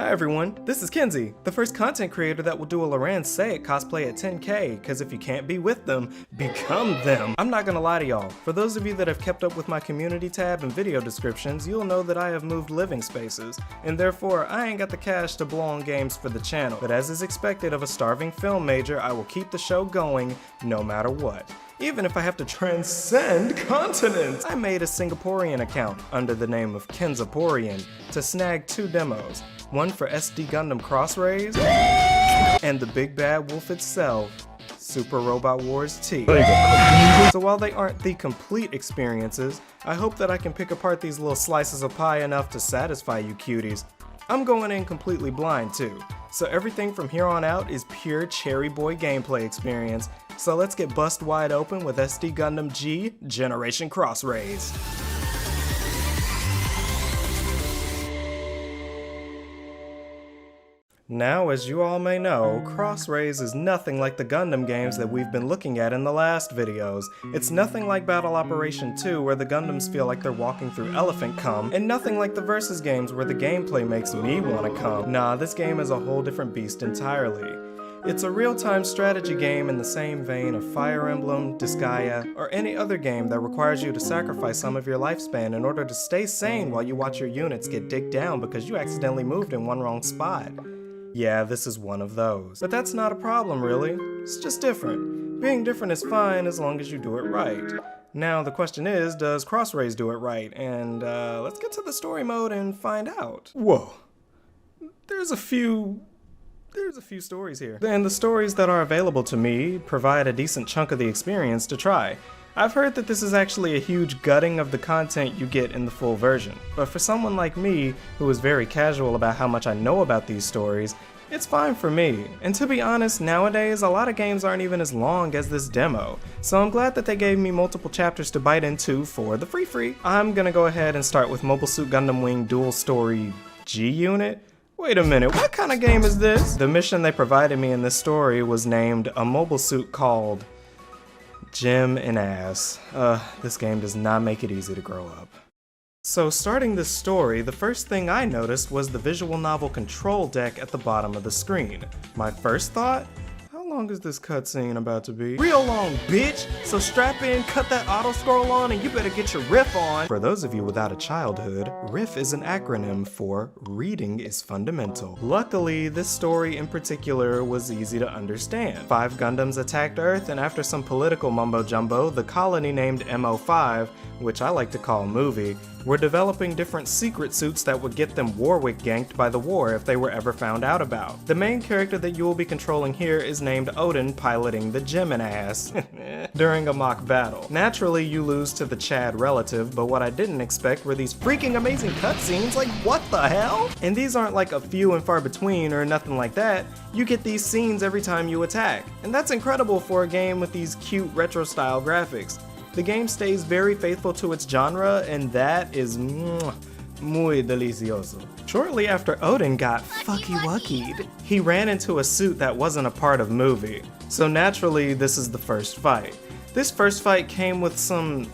Hi everyone, this is Kenzie, the first content creator that will do a Loran Sayek cosplay at 10K, cause if you can't be with them, become them. I'm not gonna lie to y'all, for those of you that have kept up with my community tab and video descriptions, you'll know that I have moved living spaces, and therefore I ain't got the cash to blow on games for the channel, but as is expected of a starving film major, I will keep the show going no matter what. Even if I have to transcend continents! I made a Singaporean account under the name of Kenzaporian to snag 2 demos, one for SD Gundam CrossRays and the big bad wolf itself, Super Robot Wars T. So while they aren't the complete experiences, I hope that I can pick apart these little slices of pie enough to satisfy you cuties. I'm going in completely blind too, so everything from here on out is pure cherry boy gameplay experience. So let's get bust wide open with SD Gundam G Generation CrossRays. Now, as you all may know, CrossRays is nothing like the Gundam games that we've been looking at in the last videos. It's nothing like Battle Operation 2 where the Gundams feel like they're walking through elephant cum, and nothing like the Versus games where the gameplay makes me wanna cum. Nah, this game is a whole different beast entirely. It's a real-time strategy game in the same vein of Fire Emblem, Disgaea, or any other game that requires you to sacrifice some of your lifespan in order to stay sane while you watch your units get dicked down because you accidentally moved in one wrong spot. Yeah, this is one of those. But that's not a problem, really. It's just different. Being different is fine as long as you do it right. Now, the question is, does CrossRays do it right? And, let's get to the story mode and find out. Whoa. There's a few stories here. And the stories that are available to me provide a decent chunk of the experience to try. I've heard that this is actually a huge gutting of the content you get in the full version, but for someone like me, who is very casual about how much I know about these stories, it's fine for me. And to be honest, nowadays, a lot of games aren't even as long as this demo, so I'm glad that they gave me multiple chapters to bite into for the free. I'm gonna go ahead and start with Mobile Suit Gundam Wing Dual Story G-Unit? Wait a minute, what kind of game is this? The mission they provided me in this story was named a mobile suit called Gem and Ass. This game does not make it easy to grow up. So starting this story, the first thing I noticed was the visual novel control deck at the bottom of the screen. My first thought? How long is this cutscene about to be? Real long, bitch! So strap in, cut that auto scroll on, and you better get your riff on! For those of you without a childhood, RIF is an acronym for Reading is Fundamental. Luckily, this story in particular was easy to understand. 5 Gundams attacked Earth, and after some political mumbo-jumbo, the colony named MO5, which I like to call Movie, were developing different secret suits that would get them Warwick ganked by the war if they were ever found out about. The main character that you will be controlling here is named Odin, piloting the Gemini ass during a mock battle. Naturally, you lose to the Chad relative, but what I didn't expect were these freaking amazing cutscenes. Like, what the hell? And these aren't like a few and far between or nothing like that. You get these scenes every time you attack, and that's incredible for a game with these cute retro style graphics. The game stays very faithful to its genre, and that is muy delicioso. Shortly after Odin got fucky-wuckied, he ran into a suit that wasn't a part of Movie. So naturally, this is the first fight. This first fight came with some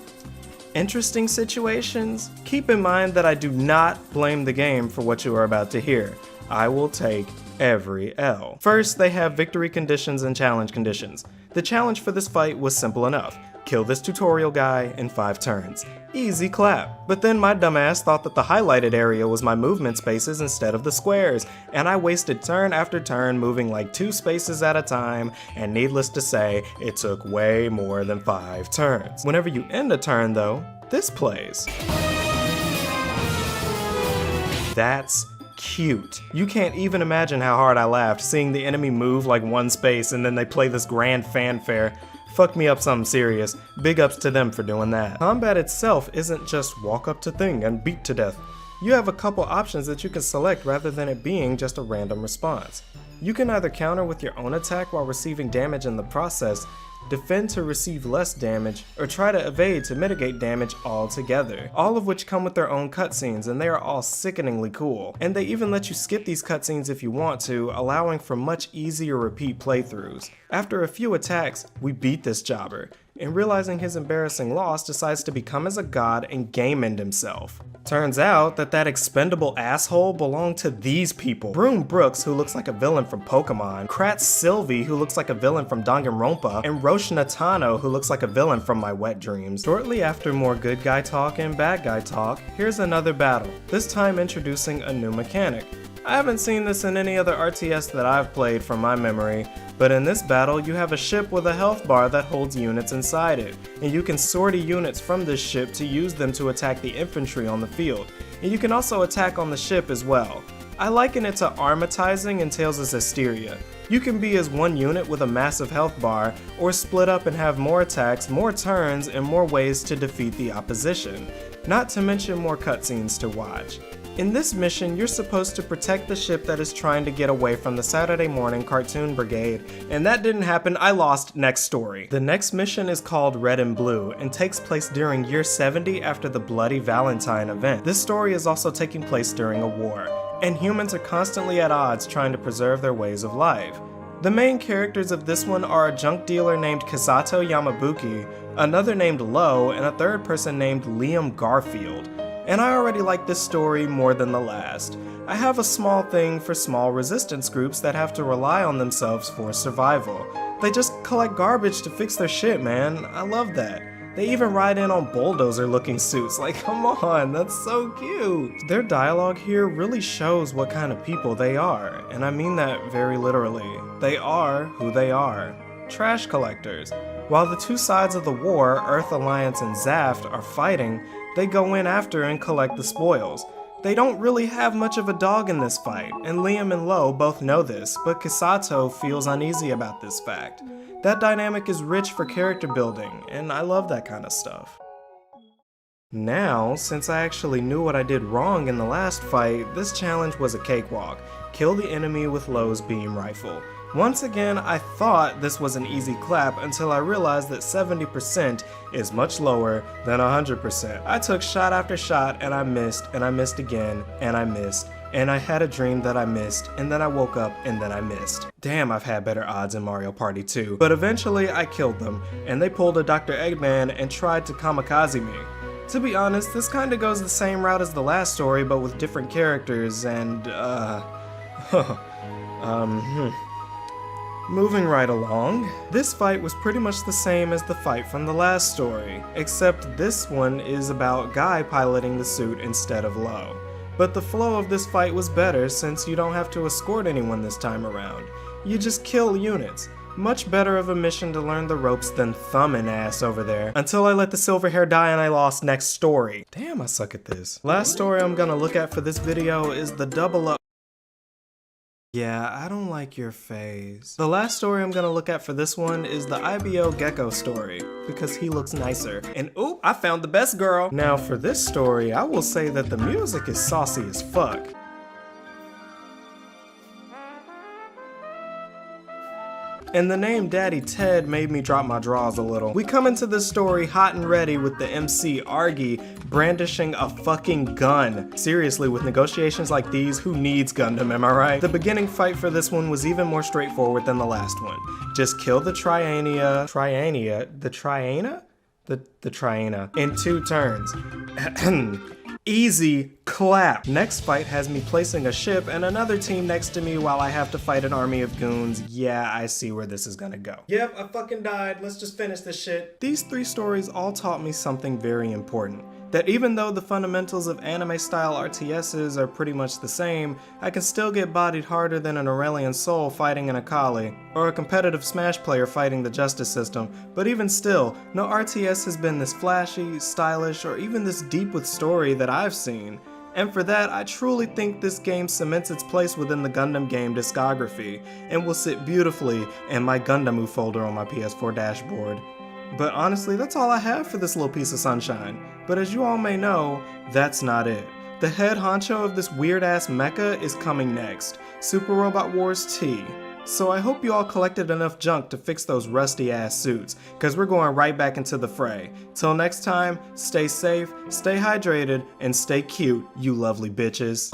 interesting situations. Keep in mind that I do not blame the game for what you are about to hear. I will take every L. First, they have victory conditions and challenge conditions. The challenge for this fight was simple enough. Kill this tutorial guy in 5 turns. Easy clap. But then my dumbass thought that the highlighted area was my movement spaces instead of the squares, and I wasted turn after turn moving like 2 spaces at a time, and needless to say, it took way more than 5 turns. Whenever you end a turn though, this plays. That's cute. You can't even imagine how hard I laughed seeing the enemy move like 1 space and then they play this grand fanfare. Fuck me up something serious. Big ups to them for doing that. Combat itself isn't just walk up to thing and beat to death. You have a couple options that you can select rather than it being just a random response. You can either counter with your own attack while receiving damage in the process, defend to receive less damage, or try to evade to mitigate damage altogether. All of which come with their own cutscenes, and they are all sickeningly cool. And they even let you skip these cutscenes if you want to, allowing for much easier repeat playthroughs. After a few attacks, we beat this jobber. and realizing his embarrassing loss decides to become as a god and game end himself. Turns out that expendable asshole belonged to these people. Broom Brooks, who looks like a villain from Pokemon, Kratz Sylvie, who looks like a villain from Danganronpa, and Roshin Tano, who looks like a villain from my wet dreams. Shortly after more good guy talk and bad guy talk, here's another battle, this time introducing a new mechanic. I haven't seen this in any other RTS that I've played from my memory, but in this battle you have a ship with a health bar that holds units inside it, and you can sortie units from this ship to use them to attack the infantry on the field, and you can also attack on the ship as well. I liken it to armatizing in Tales of Zestiria. You can be as one unit with a massive health bar, or split up and have more attacks, more turns, and more ways to defeat the opposition, not to mention more cutscenes to watch. In this mission, you're supposed to protect the ship that is trying to get away from the Saturday morning cartoon brigade, and that didn't happen, I lost, next story. The next mission is called Red and Blue, and takes place during year 70 after the Bloody Valentine event. This story is also taking place during a war, and humans are constantly at odds trying to preserve their ways of life. The main characters of this one are a junk dealer named Kasato Yamabuki, another named Lo, and a third person named Liam Garfield. And I already like this story more than the last. I have a small thing for small resistance groups that have to rely on themselves for survival. They just collect garbage to fix their shit, man. I love that. They even ride in on bulldozer looking suits, like come on, that's so cute. Their dialogue here really shows what kind of people they are, and I mean that very literally. They are who they are. Trash collectors. While the two sides of the war, Earth Alliance and Zaft, are fighting, they go in after and collect the spoils. They don't really have much of a dog in this fight, and Liam and Lo both know this, but Kisato feels uneasy about this fact. That dynamic is rich for character building, and I love that kind of stuff. Now, since I actually knew what I did wrong in the last fight, this challenge was a cakewalk. Kill the enemy with Lo's beam rifle. Once again, I thought this was an easy clap until I realized that 70% is much lower than 100%. I took shot after shot and I missed again, and I missed, and I had a dream that I missed, and then I woke up and then I missed. Damn, I've had better odds in Mario Party 2. But eventually I killed them, and they pulled a Dr. Eggman and tried to kamikaze me. To be honest, this kinda goes the same route as the last story, but with different characters, and Moving right along, this fight was pretty much the same as the fight from the last story, except this one is about Guy piloting the suit instead of Lo. But the flow of this fight was better since you don't have to escort anyone this time around. You just kill units. Much better of a mission to learn the ropes than thumbing ass over there. Until I let the silver hair die and I lost next story. Damn, I suck at this. Last story I'm gonna look at for this video is the double up. Yeah, I don't like your face. The last story I'm gonna look at for this one is the IBO Gecko story, because he looks nicer. And oop, I found the best girl! Now for this story, I will say that the music is saucy as fuck. And the name Daddy Ted made me drop my drawers a little. We come into this story hot and ready with the MC Ehrgeiz brandishing a fucking gun. Seriously, with negotiations like these, who needs Gundam, am I right? The beginning fight for this one was even more straightforward than the last one. Just kill the Triana in 2 turns. Easy clap. Next fight has me placing a ship and another team next to me while I have to fight an army of goons. Yeah, I see where this is gonna go. Yep, I fucking died. Let's just finish this shit. These 3 stories all taught me something very important. That even though the fundamentals of anime-style RTSs are pretty much the same, I can still get bodied harder than an Aurelian Soul fighting an Akali, or a competitive Smash player fighting the Justice System, but even still, no RTS has been this flashy, stylish, or even this deep with story that I've seen. And for that, I truly think this game cements its place within the Gundam game discography, and will sit beautifully in my Gundam folder on my PS4 dashboard. But honestly, that's all I have for this little piece of sunshine. But as you all may know, that's not it. The head honcho of this weird-ass mecha is coming next, Super Robot Wars T. So I hope you all collected enough junk to fix those rusty-ass suits, cause we're going right back into the fray. Till next time, stay safe, stay hydrated, and stay cute, you lovely bitches.